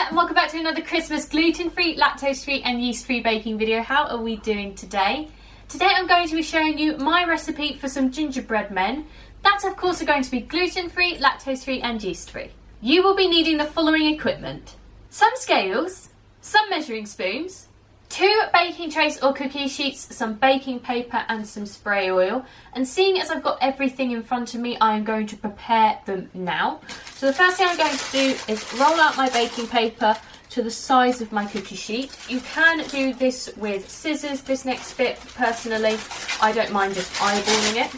and welcome back to another Christmas gluten-free, lactose-free and yeast-free baking video. How are we doing today? Today I'm going to be showing you my recipe for some gingerbread men. That of course are going to be gluten-free, lactose-free and yeast-free. You will be needing the following equipment: some scales, some measuring spoons, 2 baking trays or cookie sheets, some baking paper and some spray oil. And seeing as I've got everything in front of me, I am going to prepare them now. So the first thing I'm going to do is roll out my baking paper to the size of my cookie sheet. You can do this with scissors, this next bit. Personally, I don't mind just eyeballing it.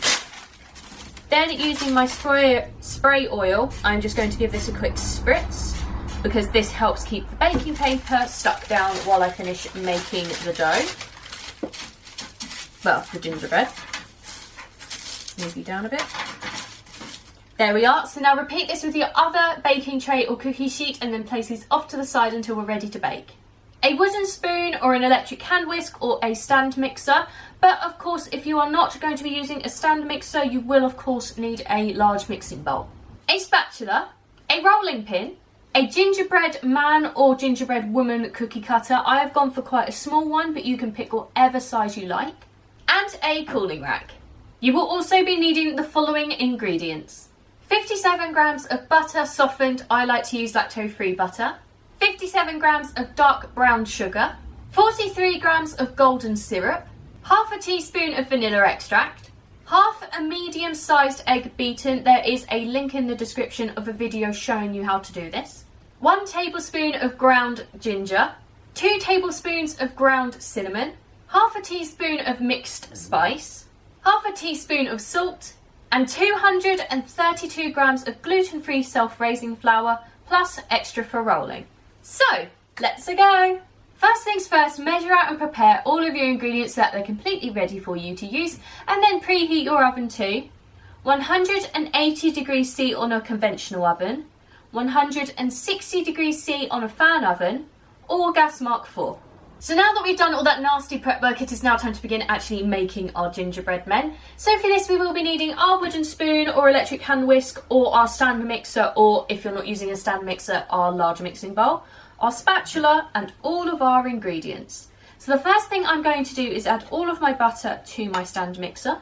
Then using my spray oil, I'm just going to give this a quick spritz, because this helps keep the baking paper stuck down while I finish making the dough. Well, the gingerbread. Move you down a bit. There we are. So now repeat this with your other baking tray or cookie sheet and then place these off to the side until we're ready to bake. A wooden spoon or an electric hand whisk or a stand mixer. But of course, if you are not going to be using a stand mixer, you will of course need a large mixing bowl. A spatula, a rolling pin, a gingerbread man or gingerbread woman cookie cutter. I have gone for quite a small one, but you can pick whatever size you like. And a cooling rack. You will also be needing the following ingredients: 57 grams of butter softened, I like to use lacto-free butter, 57 grams of dark brown sugar, 43 grams of golden syrup, half a teaspoon of vanilla extract, half a medium-sized egg beaten. There is a link in the description of a video showing you how to do this. 1 tablespoon of ground ginger, 2 tablespoons of ground cinnamon, half a teaspoon of mixed spice, half a teaspoon of salt, and 232 grams of gluten-free self-raising flour, plus extra for rolling. So, let's go! First things first, measure out and prepare all of your ingredients so that they're completely ready for you to use, and then preheat your oven to 180 degrees C on a conventional oven, 160 degrees C on a fan oven, or gas mark 4. So now that we've done all that nasty prep work, it is now time to begin actually making our gingerbread men. So for this we will be needing our wooden spoon or electric hand whisk or our stand mixer, or if you're not using a stand mixer, our large mixing bowl, our spatula and all of our ingredients. So the first thing I'm going to do is add all of my butter to my stand mixer,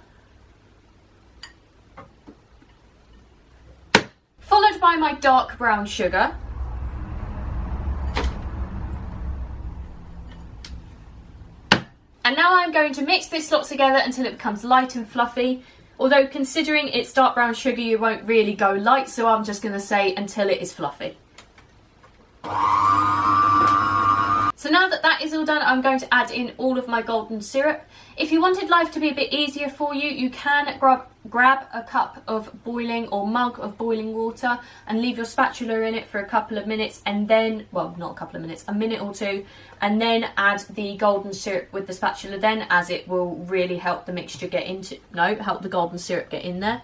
followed by my dark brown sugar, and now I'm going to mix this lot together until it becomes light and fluffy. Although considering it's dark brown sugar, you won't really go light, so I'm just going to say until it is fluffy. So now that that is all done, I'm going to add in all of my golden syrup. If you wanted life to be a bit easier for you, you can grab a cup of boiling or mug of boiling water and leave your spatula in it for a couple of minutes, and then, well, not a couple of minutes, a minute or two, and then add the golden syrup with the spatula then, as it will really help the mixture get into, help the golden syrup get in there.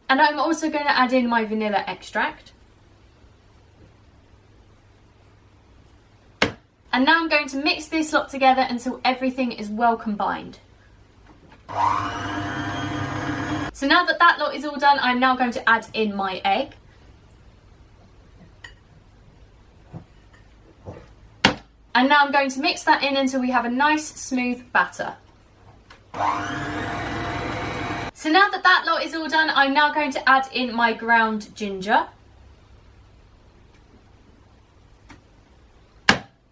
And I'm also going to add in my vanilla extract. And now I'm going to mix this lot together until everything is well combined. So now that that lot is all done, I'm now going to add in my egg. And now I'm going to mix that in until we have a nice smooth batter. So now that that lot is all done, I'm now going to add in my ground ginger,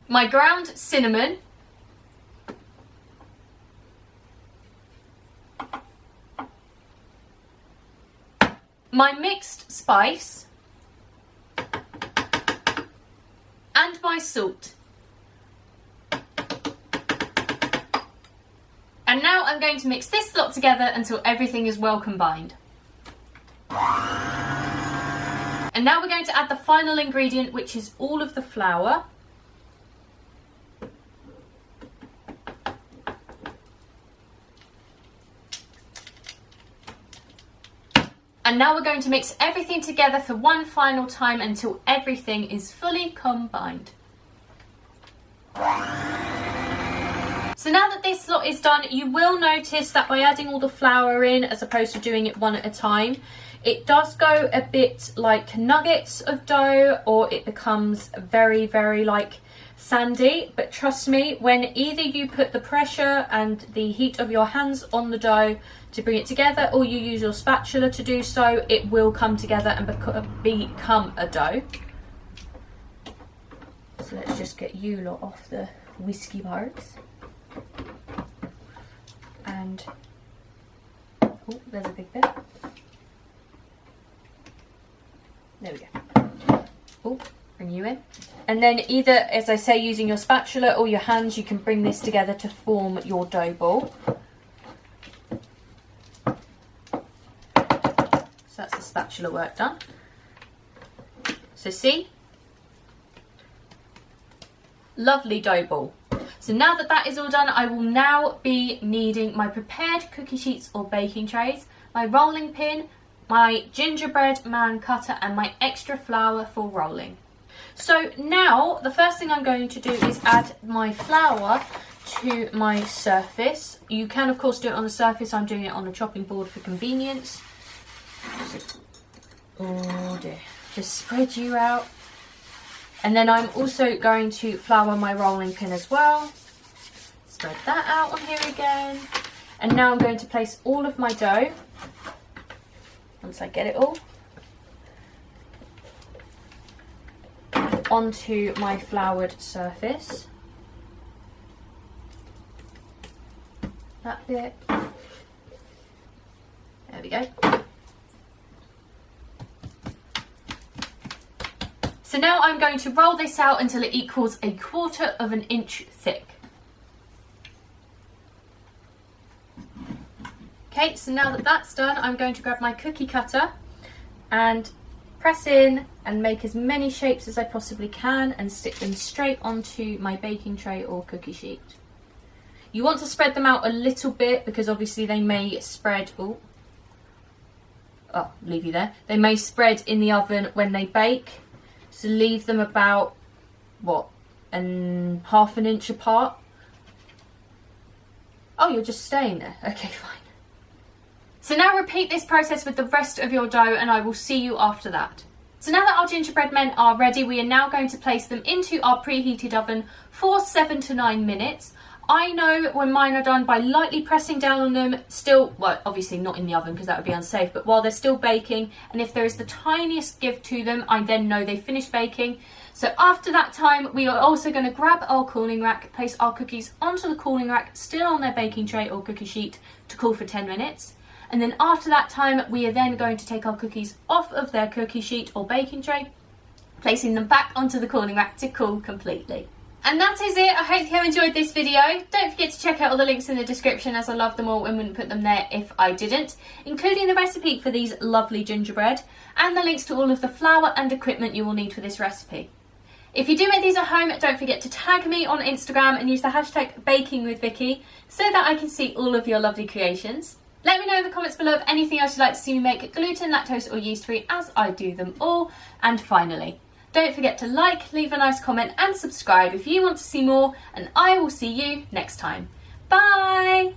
my ground cinnamon, my mixed spice, and my salt. And now I'm going to mix this lot together until everything is well combined. And now we're going to add the final ingredient, which is all of the flour. And now we're going to mix everything together for one final time until everything is fully combined. So now that this lot is done, you will notice that by adding all the flour in, as opposed to doing it one at a time, it does go a bit like nuggets of dough, or it becomes very, very like sandy. But trust me, when either you put the pressure and the heat of your hands on the dough to bring it together, or you use your spatula to do so, it will come together and become a dough. So let's just get you lot off the whiskey parts. And oh, there's a big bit. There we go. Oh, bring you in. And then either, as I say, using your spatula or your hands, you can bring this together to form your dough ball. So that's the spatula work done. So see? Lovely dough ball. So now that that is all done, I will now be needing my prepared cookie sheets or baking trays, my rolling pin, my gingerbread man cutter, and my extra flour for rolling. So now the first thing I'm going to do is add my flour to my surface. You can of course do it on the surface. I'm doing it on a chopping board for convenience. Oh dear. Just spread you out. And then I'm also going to flour my rolling pin as well. Spread that out on here again. And now I'm going to place all of my dough, once I get it all, onto my floured surface. That bit. There we go. So now I'm going to roll this out until it equals 1/4 of an inch thick. Okay, so now that that's done, I'm going to grab my cookie cutter and press in and make as many shapes as I possibly can and stick them straight onto my baking tray or cookie sheet. You want to spread them out a little bit because obviously they may spread, leave you there. They may spread in the oven when they bake. So leave them about, half an inch apart. Oh, you're just staying there. Okay, fine. So now repeat this process with the rest of your dough and I will see you after that. So now that our gingerbread men are ready, we are now going to place them into our preheated oven for 7 to 9 minutes. I know when mine are done by lightly pressing down on them, obviously not in the oven because that would be unsafe, but while they're still baking, and if there is the tiniest give to them, I then know they've finished baking. So after that time, we are also going to grab our cooling rack, place our cookies onto the cooling rack, still on their baking tray or cookie sheet, to cool for 10 minutes. And then after that time, we are then going to take our cookies off of their cookie sheet or baking tray, placing them back onto the cooling rack to cool completely. And that is it. I hope you have enjoyed this video. Don't forget to check out all the links in the description, as I love them all and wouldn't put them there if I didn't, including the recipe for these lovely gingerbread and the links to all of the flour and equipment you will need for this recipe. If you do make these at home, don't forget to tag me on Instagram and use the hashtag bakingwithvickiie so that I can see all of your lovely creations. Let me know in the comments below of anything else you'd like to see me make, gluten, lactose or yeast free, as I do them all. And finally, don't forget to like, leave a nice comment and subscribe if you want to see more, and I will see you next time. Bye!